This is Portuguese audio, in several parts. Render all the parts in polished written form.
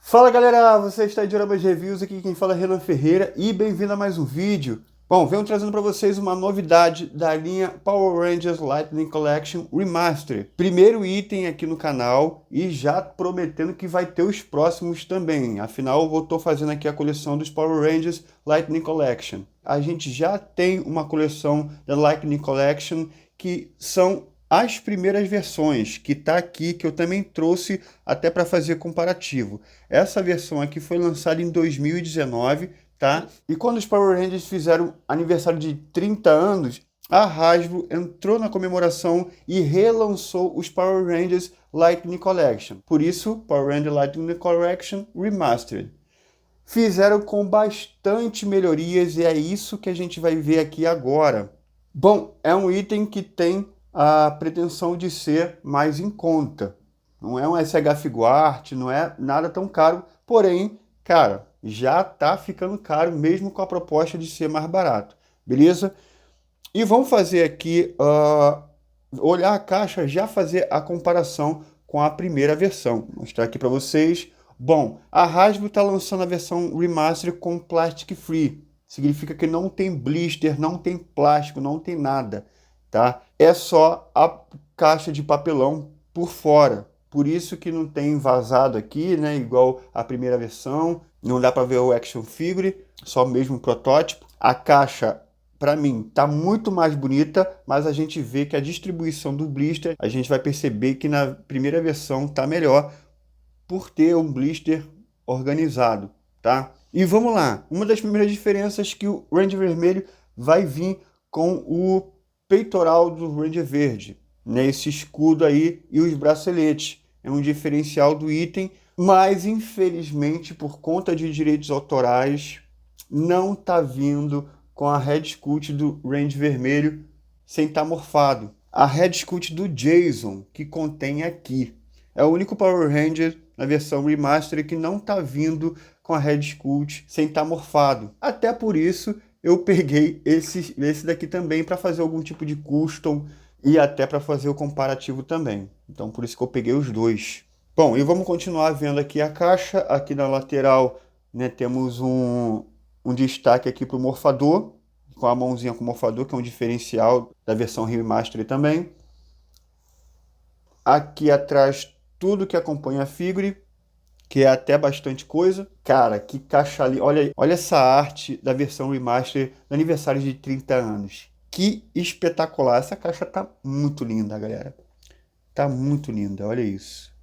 Fala galera, você está em Dioramas Reviews, aqui quem fala é Renan Ferreira e bem-vindo a mais um vídeo. Bom, venho trazendo para vocês uma novidade da linha Power Rangers Lightning Collection Remastered. Primeiro item aqui no canal e já prometendo que vai ter os próximos também. Afinal, eu estou fazendo aqui a coleção dos Power Rangers Lightning Collection. A gente já tem uma coleção da Lightning Collection que são as primeiras versões, que está aqui, que eu também trouxe até para fazer comparativo. Essa versão aqui foi lançada em 2019, tá? E quando os Power Rangers fizeram aniversário de 30 anos, a Hasbro entrou na comemoração e relançou os Power Rangers Lightning Collection. Por isso, Power Rangers Lightning Collection Remastered. Fizeram com bastante melhorias e é isso que a gente vai ver aqui agora. Bom, é um item que tem a pretensão de ser mais em conta. Não é um SH Figuart, não é nada tão caro, porém, cara, já tá ficando caro mesmo com a proposta de ser mais barato, beleza? E vamos fazer aqui, olhar a caixa, já fazer a comparação com a primeira versão. Vou mostrar aqui para vocês. Bom, a Hasbro está lançando a versão Remaster com Plastic Free. Significa que não tem blister, não tem plástico, não tem nada. Tá? É só a caixa de papelão por fora. Por isso que não tem vazado aqui, né? Igual a primeira versão. Não dá para ver o action figure, só mesmo o protótipo. A caixa, para mim, tá muito mais bonita, mas a gente vê que a distribuição do blister, a gente vai perceber que na primeira versão tá melhor por ter um blister organizado, tá? E vamos lá. Uma das primeiras diferenças é que o Ranger Vermelho vai vir com o peitoral do Ranger Verde, né? Esse escudo aí e os braceletes. É um diferencial do item, mas infelizmente por conta de direitos autorais não tá vindo com a Red Sculpt do Ranger Vermelho sem estar morfado. A Red Sculpt do Jason, que contém aqui. É o único Power Ranger na versão Remastered que não tá vindo com a Red Sculpt sem estar morfado. Até por isso eu peguei esse daqui também para fazer algum tipo de custom e até para fazer o comparativo também. Então por isso que eu peguei os dois. Bom, e vamos continuar vendo aqui a caixa. Aqui na lateral, né, temos um destaque aqui para o morfador, com a mãozinha com o morfador, que é um diferencial da versão Remastered também. Aqui atrás, tudo que acompanha a figure, que é até bastante coisa. Cara, que caixa ali. Olha essa arte da versão Remaster do aniversário de 30 anos. Que espetacular. Essa caixa tá muito linda, galera. Tá muito linda, olha isso.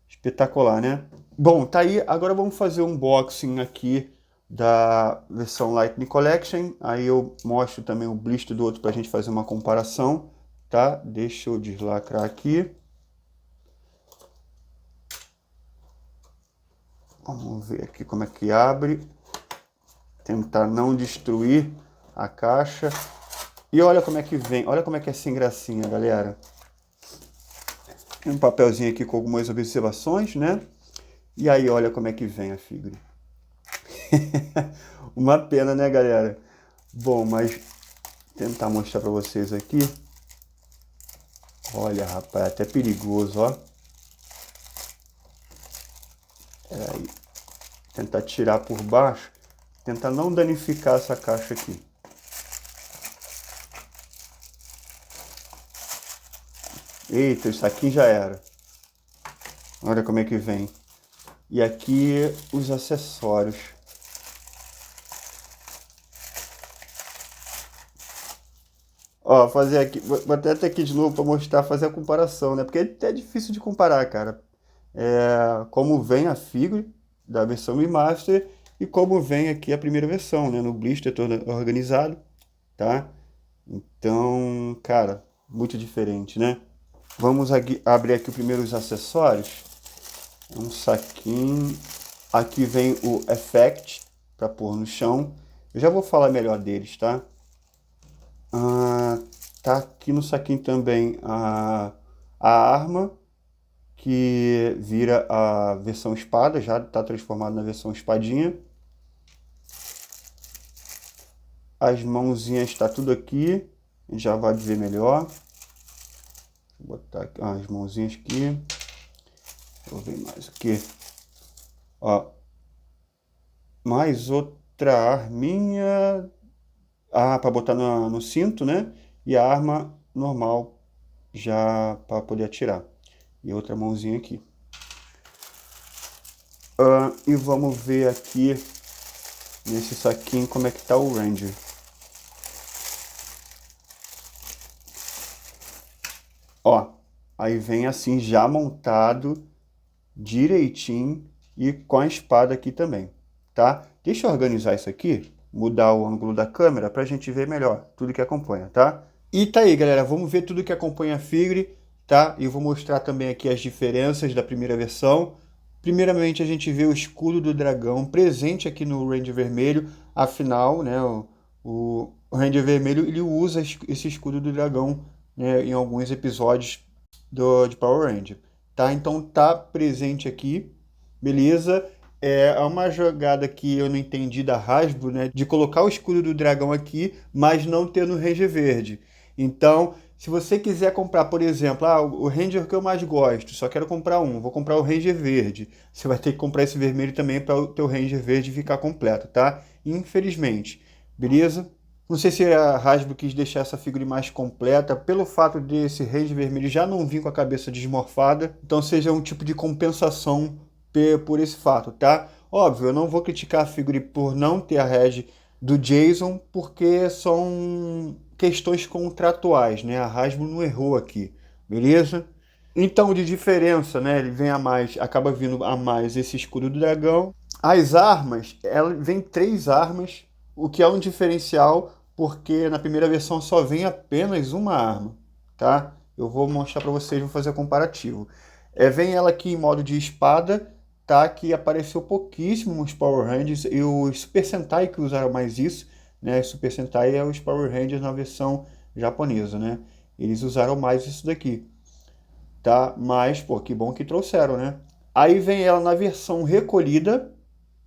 Espetacular, né? Bom, tá aí. Agora vamos fazer um unboxing aqui da versão Lightning Collection. Aí eu mostro também o blister do outro pra gente fazer uma comparação, tá? Deixa eu deslacrar aqui. Vamos ver aqui como é que abre. Tentar não destruir a caixa. E olha como é que vem. Olha como é que é sem gracinha, galera. Tem um papelzinho aqui com algumas observações, né? E aí olha como é que vem a figure. Uma pena, né, galera? Bom, mas tentar mostrar para vocês aqui. Olha, rapaz, é até perigoso, ó. Peraí. Tentar tirar por baixo. Tentar não danificar essa caixa aqui. Eita, isso aqui já era. Olha como é que vem. E aqui os acessórios. Ó, fazer aqui. Vou até aqui de novo para mostrar, fazer a comparação, né? Porque é até difícil de comparar, cara. Como vem a figure da versão Remaster e como vem aqui a primeira versão, né? No blister todo organizado, tá? Então, cara, muito diferente, né? Vamos aqui, abrir aqui primeiro os acessórios. Um saquinho. Aqui vem o Effect para pôr no chão. Eu já vou falar melhor deles, tá? Tá aqui no saquinho também a arma, que vira a versão espada, já está transformado na versão espadinha. As mãozinhas está tudo aqui, a gente já vai ver melhor. Vou botar aqui, as mãozinhas aqui. Deixa eu ver mais aqui. Ó, mais outra arminha. Ah, para botar no cinto, né? E a arma normal já para poder atirar. E outra mãozinha aqui. E vamos ver aqui nesse saquinho como é que tá o Ranger. Ó, aí vem assim já montado direitinho e com a espada aqui também, tá? Deixa eu organizar isso aqui, mudar o ângulo da câmera pra gente ver melhor tudo que acompanha, tá? E tá aí, galera, vamos ver tudo que acompanha a Figure, tá? E eu vou mostrar também aqui as diferenças da primeira versão. Primeiramente, a gente vê o escudo do dragão presente aqui no Ranger Vermelho, afinal, né, o Ranger Vermelho ele usa esse escudo do dragão, né, em alguns episódios de Power Ranger, tá? Então tá presente aqui, beleza? É uma jogada que eu não entendi da Hasbro, né, de colocar o escudo do dragão aqui, mas não ter no Ranger Verde. Então, se você quiser comprar, por exemplo, o Ranger que eu mais gosto, só quero comprar um, vou comprar o Ranger Verde. Você vai ter que comprar esse vermelho também para o teu Ranger Verde ficar completo, tá? Infelizmente, beleza? Não sei se a Hasbro quis deixar essa figura mais completa pelo fato desse Ranger Vermelho já não vir com a cabeça desmorfada, então seja um tipo de compensação por esse fato, tá? Óbvio, eu não vou criticar a figura por não ter a reg do Jason, porque são questões contratuais, né? A Hasbro não errou aqui, beleza? Então, de diferença, né? Ele vem a mais, acaba vindo a mais esse escudo do dragão. As armas, ela vem 3 armas, o que é um diferencial, porque na primeira versão só vem apenas uma arma, tá? Eu vou mostrar para vocês, vou fazer o comparativo. Vem ela aqui em modo de espada, tá? Que apareceu pouquíssimo nos Power Rangers e os Super Sentai que usaram mais isso, né? Super Sentai é os Power Rangers na versão japonesa, né? Eles usaram mais isso daqui, tá? Mas, pô, que bom que trouxeram, né? Aí vem ela na versão recolhida,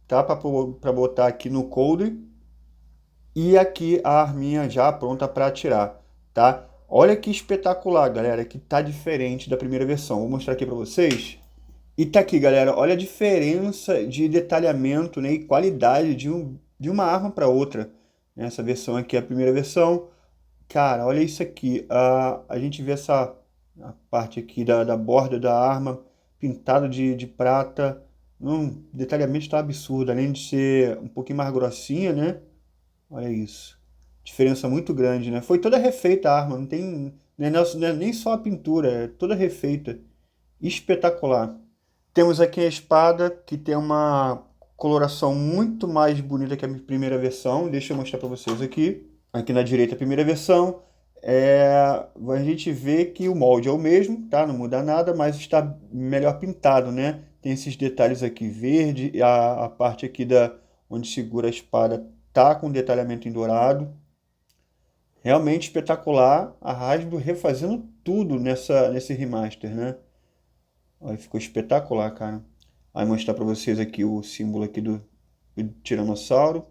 tá? Para botar aqui no coldre. E aqui a arminha já pronta para atirar, tá? Olha que espetacular, galera, que tá diferente da primeira versão. Vou mostrar aqui para vocês. E tá aqui, galera, olha a diferença de detalhamento, né, e qualidade de uma arma para outra. Essa versão aqui é a primeira versão. Cara, olha isso aqui. A gente vê a parte aqui da borda da arma pintada de prata. Detalhamento está absurdo, além de ser um pouquinho mais grossinha, né? Olha isso. Diferença muito grande, né? Foi toda refeita a arma, não tem, não é nem só a pintura, é toda refeita. Espetacular. Temos aqui a espada, que tem uma coloração muito mais bonita que a primeira versão. Deixa eu mostrar para vocês aqui. Aqui na direita, a primeira versão. A gente vê que o molde é o mesmo, tá? Não muda nada, mas está melhor pintado, né? Tem esses detalhes aqui verde, e a parte aqui onde segura a espada tá com detalhamento em dourado. Realmente espetacular. A Hasbro refazendo tudo nesse remaster, né? Aí ficou espetacular, cara. Aí mostrar para vocês aqui o símbolo aqui do Tiranossauro.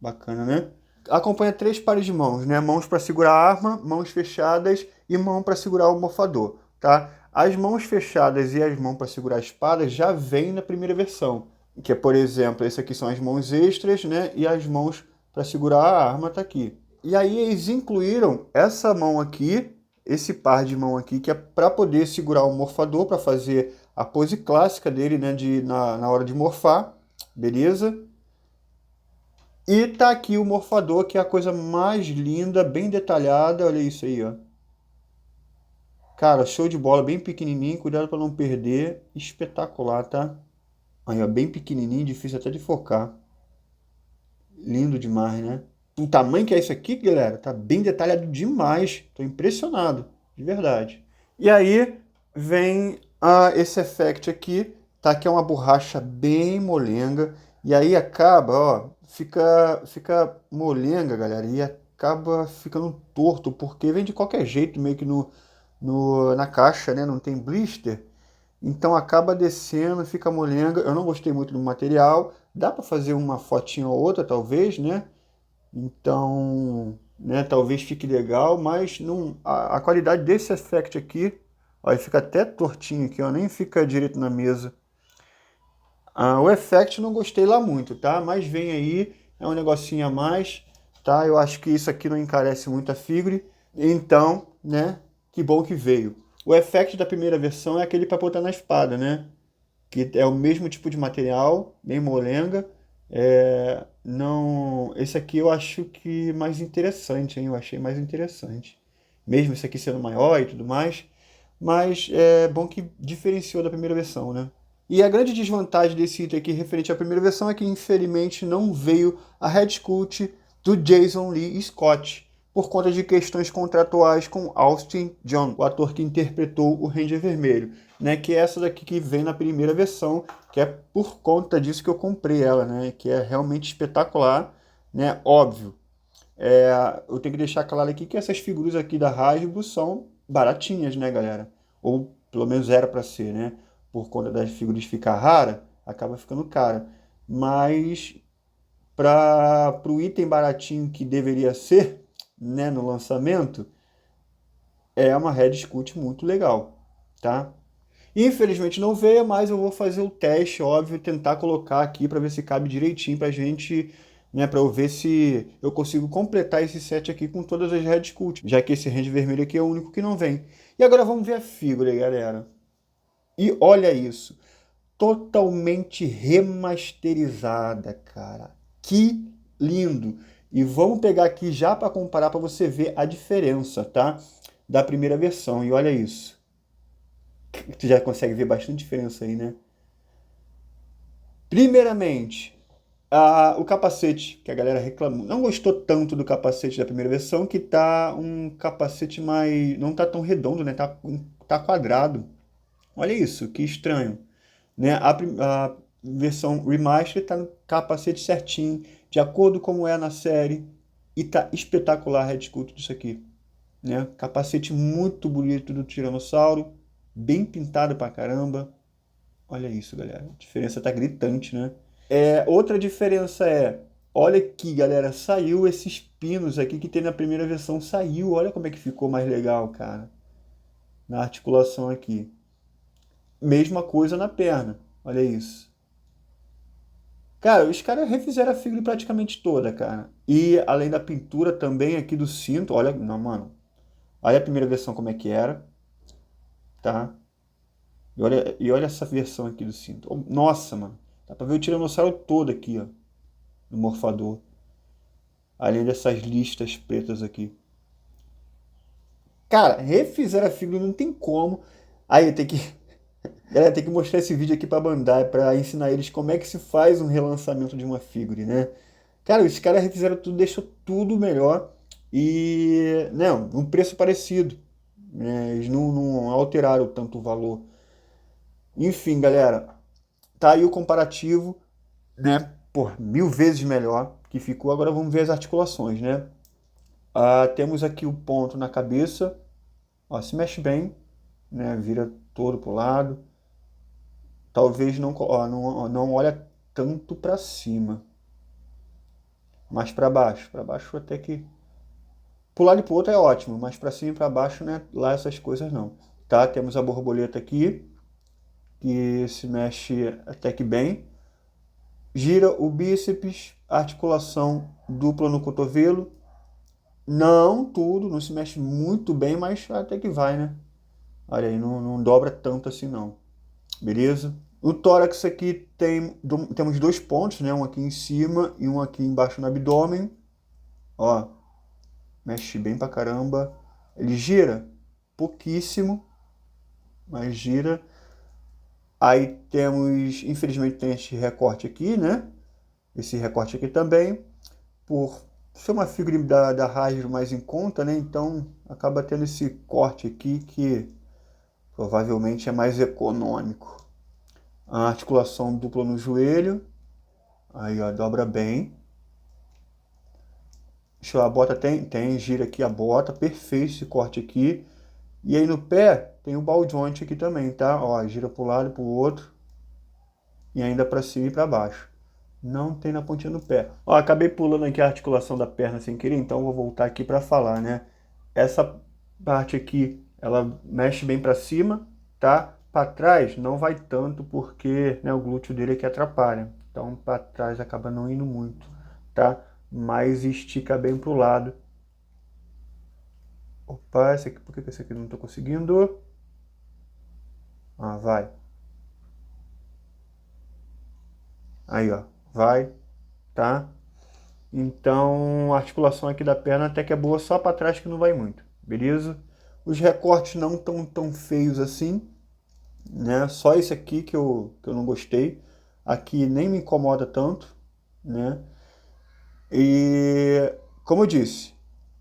Bacana, né? Acompanha 3 pares de mãos, né? Mãos para segurar a arma, mãos fechadas e mão para segurar o morfador, tá? As mãos fechadas e as mãos para segurar a espada já vem na primeira versão, que é, por exemplo, esse aqui são as mãos extras, né? E as mãos para segurar a arma tá aqui. E aí eles incluíram essa mão aqui, esse par de mão aqui, que é para poder segurar o morfador, para fazer a pose clássica dele, né? Na hora de morfar, beleza? E tá aqui o morfador, que é a coisa mais linda, bem detalhada. Olha isso aí, ó. Cara, show de bola, bem pequenininho, cuidado para não perder. Espetacular, tá? Aí, ó, bem pequenininho, difícil até de focar. Lindo demais, né? O tamanho que é isso aqui, galera, tá bem detalhado demais. Tô impressionado, de verdade. E aí vem esse effect aqui, tá? Que é uma borracha bem molenga. E aí acaba, ó, fica molenga, galera, e acaba ficando torto, porque vem de qualquer jeito, meio que na caixa, né? Não tem blister. Então acaba descendo, fica molenga. Eu não gostei muito do material. Dá para fazer uma fotinha ou outra, talvez, né? Então, né, talvez fique legal, mas não, a qualidade desse effect aqui, ó, ele fica até tortinho aqui, ó, nem fica direito na mesa. O Effect não gostei lá muito, tá? Mas vem aí, é um negocinho a mais, tá? Eu acho que isso aqui não encarece muito a figure, então, né? Que bom que veio. O Effect da primeira versão é aquele para botar na espada, né? Que é o mesmo tipo de material, bem molenga. Não, esse aqui eu acho que mais interessante, hein? Eu achei mais interessante. Mesmo esse aqui sendo maior e tudo mais, mas é bom que diferenciou da primeira versão, né? E a grande desvantagem desse item aqui referente à primeira versão é que infelizmente não veio a head sculpt do Jason Lee Scott, por conta de questões contratuais com Austin John, o ator que interpretou o Ranger Vermelho, né? Que é essa daqui que vem na primeira versão, que é por conta disso que eu comprei ela, né? Que é realmente espetacular, né? Óbvio. Eu tenho que deixar claro aqui que essas figuras aqui da Hasbro são baratinhas, né, galera? Ou pelo menos era para ser, né? Por conta das figuras ficar rara, acaba ficando cara. Mas para o item baratinho que deveria ser, né, no lançamento, é uma Red Scout muito legal, tá? Infelizmente não veio, mas eu vou fazer o teste, óbvio, tentar colocar aqui para ver se cabe direitinho pra gente, né, para eu ver se eu consigo completar esse set aqui com todas as Red Scout, já que esse Range vermelho aqui é o único que não vem. E agora vamos ver a figura, galera. E olha isso, totalmente remasterizada, cara. Que lindo! E vamos pegar aqui já para comparar para você ver a diferença, tá? Da primeira versão. E olha isso. Tu já consegue ver bastante diferença aí, né? Primeiramente, o capacete, que a galera reclamou. Não gostou tanto do capacete da primeira versão, que tá um capacete mais... Não tá tão redondo, né? Tá quadrado. Olha isso, que estranho. Né? A versão remaster tá no capacete certinho, de acordo com como é na série. E tá espetacular a Red Sculpt disso aqui. Né? Capacete muito bonito do Tiranossauro. Bem pintado pra caramba. Olha isso, galera. A diferença tá gritante, né? Outra diferença olha aqui, galera, saiu esses pinos aqui que tem na primeira versão, saiu. Olha como é que ficou mais legal, cara. Na articulação aqui. Mesma coisa na perna. Olha isso. Cara, os caras refizeram a figura praticamente toda, cara. E além da pintura também aqui do cinto, olha, não, mano. Olha a primeira versão como é que era, tá? E olha essa versão aqui do cinto. Oh, nossa, mano. Dá pra ver o tiranossauro todo aqui, ó. No morfador. Além dessas listas pretas aqui. Cara, refizeram a figura, não tem como. Aí tem que... Galera, tem que mostrar esse vídeo aqui pra Bandai, pra ensinar eles como é que se faz um relançamento de uma figure, né? Cara, os caras refizeram tudo, deixou tudo melhor. E, não, um preço parecido. Né? Eles não alteraram tanto o valor. Enfim, galera, tá aí o comparativo, né? Por 1000 vezes melhor que ficou. Agora vamos ver as articulações, né? Temos aqui o ponto na cabeça, ó, se mexe bem, né? Vira todo pro lado. Talvez não olha tanto para cima, mas para baixo. Para baixo até que pro lado e pro outro é ótimo, mas para cima e para baixo, né? Lá essas coisas não. Tá? Temos a borboleta aqui que se mexe até que bem. Gira o bíceps, articulação dupla no cotovelo. Não tudo, não se mexe muito bem, mas até que vai, né? Olha aí, não dobra tanto assim não. Beleza? No tórax aqui temos 2 pontos, né? Um aqui em cima e um aqui embaixo no abdômen. Ó, mexe bem pra caramba. Ele gira pouquíssimo, mas gira. Aí temos, infelizmente tem esse recorte aqui, né? Esse recorte aqui também. Por ser uma figura da Hasbro mais em conta, né? Então acaba tendo esse corte aqui que provavelmente é mais econômico. A articulação dupla no joelho. Aí, ó, dobra bem. Deixa eu, a bota tem, gira aqui a bota, perfeito esse corte aqui. E aí no pé tem o ball joint aqui também, tá? Ó, gira para o lado e para o outro. E ainda para cima e para baixo. Não tem na pontinha do pé. Ó, acabei pulando aqui a articulação da perna sem querer, então vou voltar aqui para falar, né? Essa parte aqui, ela mexe bem para cima, tá? para trás não vai tanto porque, né, o glúteo dele é que atrapalha. Então para trás acaba não indo muito, tá? Mas estica bem pro lado. Opa, esse aqui, por que esse aqui não tô conseguindo? Ah, vai. Aí, ó, vai, tá? Então a articulação aqui da perna até que é boa, só para trás que não vai muito, beleza? Os recortes não tão feios assim, né? Só esse aqui que eu não gostei. Aqui nem me incomoda tanto, né? E como eu disse,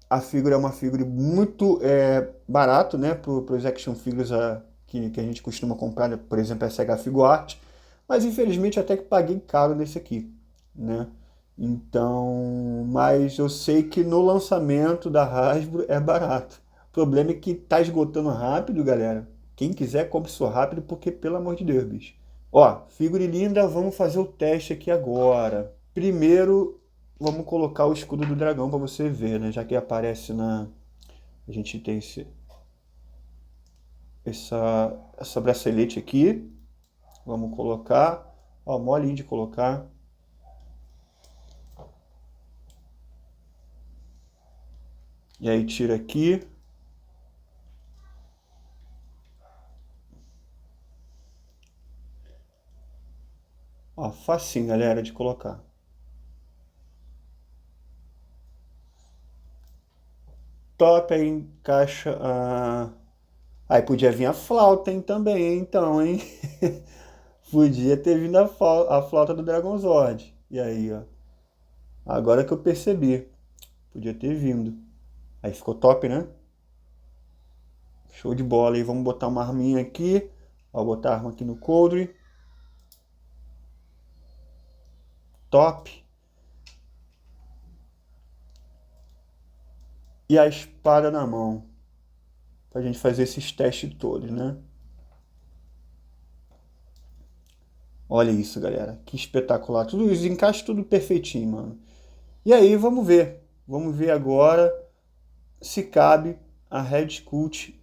a figura é uma figura muito barato, né? Para os action figures que a gente costuma comprar, né? Por exemplo, SH Figuart. Mas infelizmente até que paguei caro nesse aqui, né? Então, mas eu sei que no lançamento da Hasbro é barato. O problema é que tá esgotando rápido, galera. Quem quiser, compre isso rápido, porque pelo amor de Deus, bicho. Ó, figura linda, vamos fazer o teste aqui agora. Primeiro, vamos colocar o escudo do dragão para você ver, né? Já que aparece na... A gente tem essa bracelete aqui. Vamos colocar. Ó, molinho de colocar. E aí tira aqui. Ó, facinho, galera, de colocar. Top, aí encaixa a... Aí podia vir a flauta, hein, também, então, hein? Podia ter vindo a flauta do Dragonzord. E aí, ó. Agora que eu percebi. Podia ter vindo. Aí ficou top, né? Show de bola. E vamos botar uma arminha aqui. Ó, botar a arma aqui no coldre. Top. E a espada na mão. Pra gente fazer esses testes todos, né? Olha isso, galera. Que espetacular. Tudo isso, encaixa tudo perfeitinho, mano. E aí, vamos ver. Vamos ver agora se cabe a Red Sculpt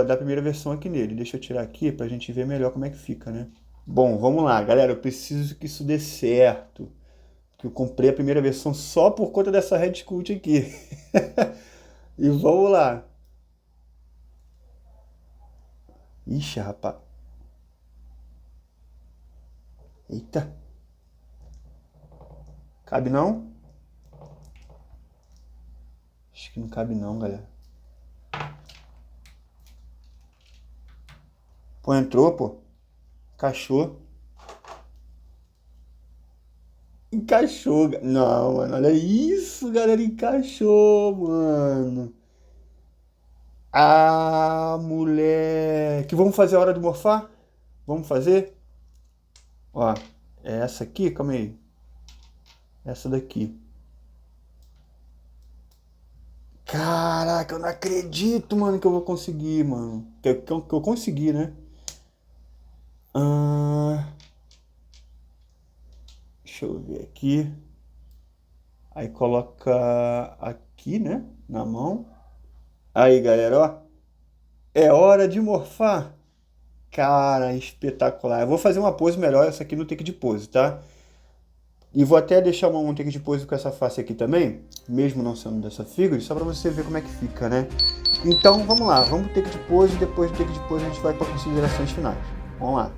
da primeira versão aqui nele. Deixa eu tirar aqui pra gente ver melhor como é que fica, né? Bom, vamos lá, galera. Eu preciso que isso dê certo. Que eu comprei a primeira versão só por conta dessa Red Sculpt aqui. E vamos lá. Ixi, rapaz. Eita. Cabe não? Acho que não cabe não, galera. Pô, entrou, pô. Encaixou. Encaixou. Não, mano. Olha isso, galera. Encaixou, mano. Ah, moleque. Vamos fazer a hora de morfar? Vamos fazer? Ó, é essa aqui? Calma aí. Essa daqui. Caraca, eu não acredito, mano, que eu vou conseguir, mano. Que eu consegui, né? Deixa eu ver aqui. Aí coloca aqui, né? Na mão. Aí, galera, ó. É hora de morfar. Cara, espetacular. Eu vou fazer uma pose melhor, essa aqui no take de pose, tá? E vou até deixar um take de pose com essa face aqui também, mesmo não sendo dessa figura, só pra você ver como é que fica, né? Então, vamos lá. Vamos pro take de pose e depois do take de pose a gente vai para considerações finais. Vamos lá.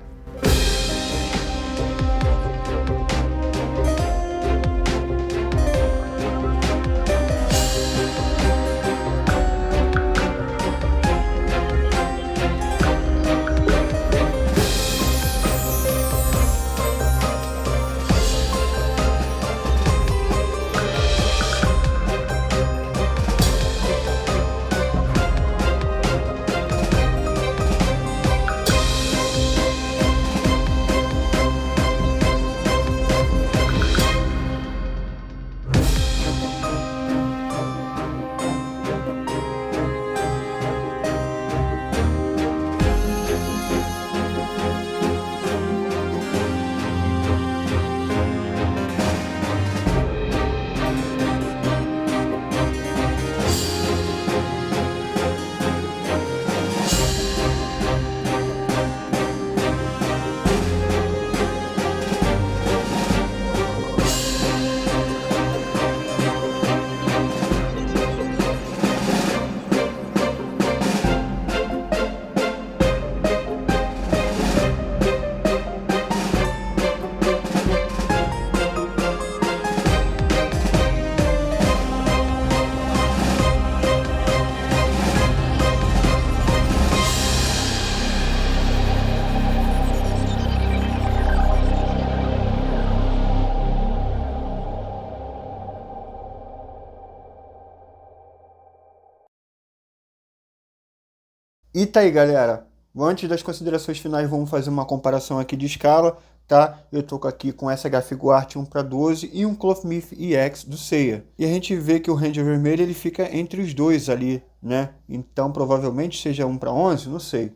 E tá aí, galera. Antes das considerações finais, vamos fazer uma comparação aqui de escala, tá? Eu tô aqui com SH Figuarte 1:12 e um Clothmith EX do Seiya. E a gente vê que o Ranger vermelho ele fica entre os dois ali, né? Então provavelmente seja 1:11, não sei.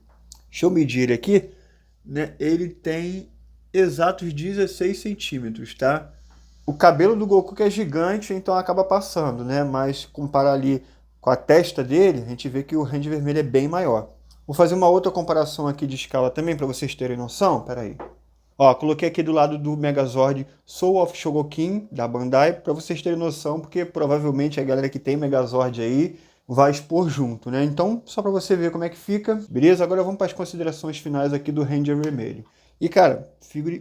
Deixa eu medir ele aqui, né? Ele tem exatos 16 centímetros, tá? O cabelo do Goku que é gigante, então acaba passando, né? Mas comparar ali com a testa dele, a gente vê que o Ranger vermelho é bem maior. Vou fazer uma outra comparação aqui de escala também, para vocês terem noção. Pera aí. Ó, coloquei aqui do lado do Megazord Soul of Shogokin, da Bandai, para vocês terem noção, porque provavelmente a galera que tem Megazord aí vai expor junto, né? Então, só para você ver como é que fica. Beleza? Agora vamos para as considerações finais aqui do Ranger vermelho. E, cara, figura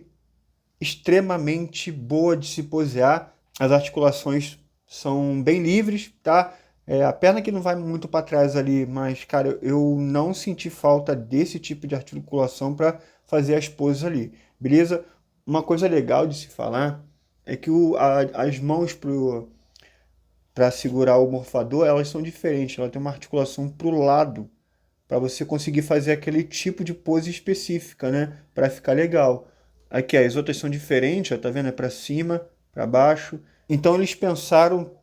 extremamente boa de se posear. As articulações são bem livres, tá? A perna que não vai muito para trás ali, mas, cara, eu não senti falta desse tipo de articulação para fazer as poses ali, beleza? Uma coisa legal de se falar é que as mãos para segurar o morfador, elas são diferentes, ela tem uma articulação para o lado, para você conseguir fazer aquele tipo de pose específica, né? Para ficar legal. Aqui, as outras são diferentes, ó, tá vendo? É para cima, para baixo. Então eles pensaram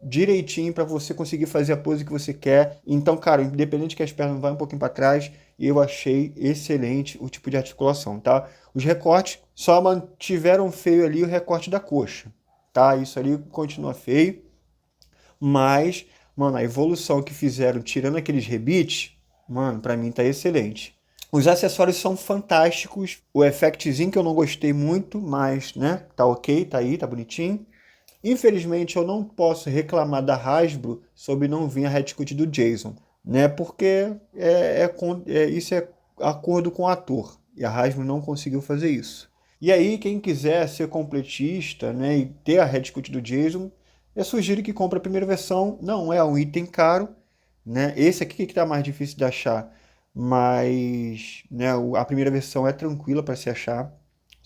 direitinho para você conseguir fazer a pose que você quer. Então, cara, independente que as pernas vão um pouquinho para trás, eu achei excelente o tipo de articulação, tá? Os recortes só mantiveram feio ali o recorte da coxa, tá? Isso ali continua feio, mas, mano, a evolução que fizeram tirando aqueles rebites, mano, para mim tá excelente. Os acessórios são fantásticos. O effectzinho que eu não gostei muito, mas, né, tá ok, tá aí, tá bonitinho. Infelizmente, eu não posso reclamar da Hasbro sobre não vir a headcut do Jason, né? Porque isso é acordo com o ator. E a Hasbro não conseguiu fazer isso. E aí, quem quiser ser completista, né, e ter a headcut do Jason, eu sugiro que compre a primeira versão. Não é um item caro, né? Esse aqui que tá mais difícil de achar, mas, né, a primeira versão é tranquila para se achar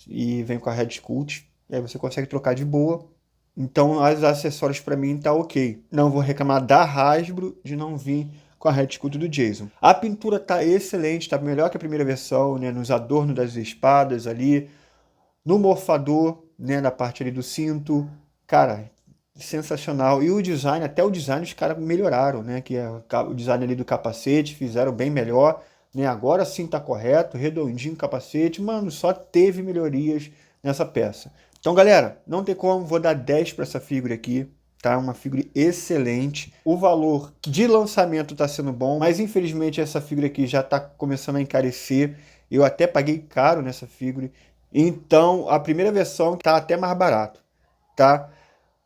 e vem com a headcut. E aí você consegue trocar de boa. Então, os acessórios para mim tá ok. Não vou reclamar da Hasbro de não vir com a headcut do Jason. A pintura tá excelente, tá melhor que a primeira versão, né? Nos adornos das espadas ali, no morfador, né? Na parte ali do cinto. Cara, sensacional. E o design, até o design os caras melhoraram, né? Que é o design ali do capacete, fizeram bem melhor, né? Agora sim tá correto, redondinho o capacete. Mano, só teve melhorias nessa peça. Então, galera, não tem como, vou dar 10 para essa figura aqui, tá? Uma figura excelente. O valor de lançamento tá sendo bom, mas infelizmente essa figura aqui já tá começando a encarecer. Eu até paguei caro nessa figura. Então, a primeira versão tá até mais barato, tá?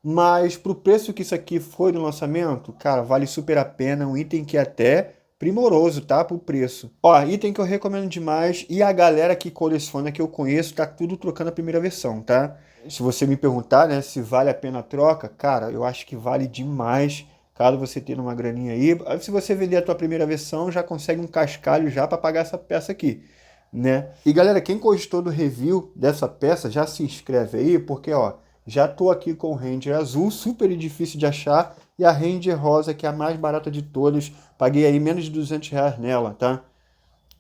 Mas pro preço que isso aqui foi no lançamento, cara, vale super a pena. Um item que é até primoroso, tá? Pro preço. Ó, item que eu recomendo demais. E a galera que coleciona, que eu conheço, tá tudo trocando a primeira versão, tá? Se você me perguntar, né, se vale a pena a troca, cara, eu acho que vale demais. Caso você tenha uma graninha aí. Se você vender a tua primeira versão, já consegue um cascalho já para pagar essa peça aqui, né? E galera, quem gostou do review dessa peça, já se inscreve aí, porque, ó, já tô aqui com o Ranger azul, super difícil de achar, e a Ranger rosa, que é a mais barata de todas. Paguei aí menos de R$200 nela, tá?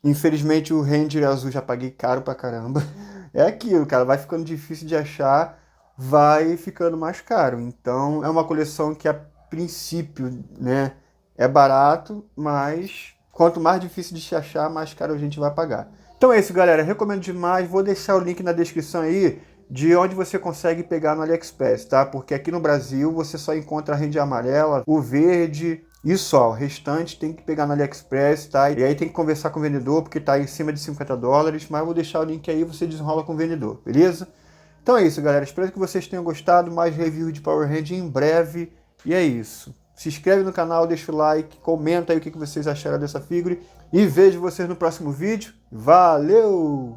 Infelizmente o Ranger azul já paguei caro pra caramba. É aquilo, cara, vai ficando difícil de achar, vai ficando mais caro. Então é uma coleção que a princípio, né, é barato, mas quanto mais difícil de se achar, mais caro a gente vai pagar. Então é isso, galera, recomendo demais. Vou deixar o link na descrição aí de onde você consegue pegar no AliExpress, tá? Porque aqui no Brasil você só encontra a Ranger amarela, o verde e só. O restante tem que pegar no AliExpress, tá? E aí tem que conversar com o vendedor, porque tá em cima de $50, mas eu vou deixar o link aí, você desenrola com o vendedor, beleza? Então é isso, galera. Espero que vocês tenham gostado. Mais review de Power Ranger em breve. E é isso. Se inscreve no canal, deixa o like, comenta aí o que vocês acharam dessa figura. E vejo vocês no próximo vídeo. Valeu!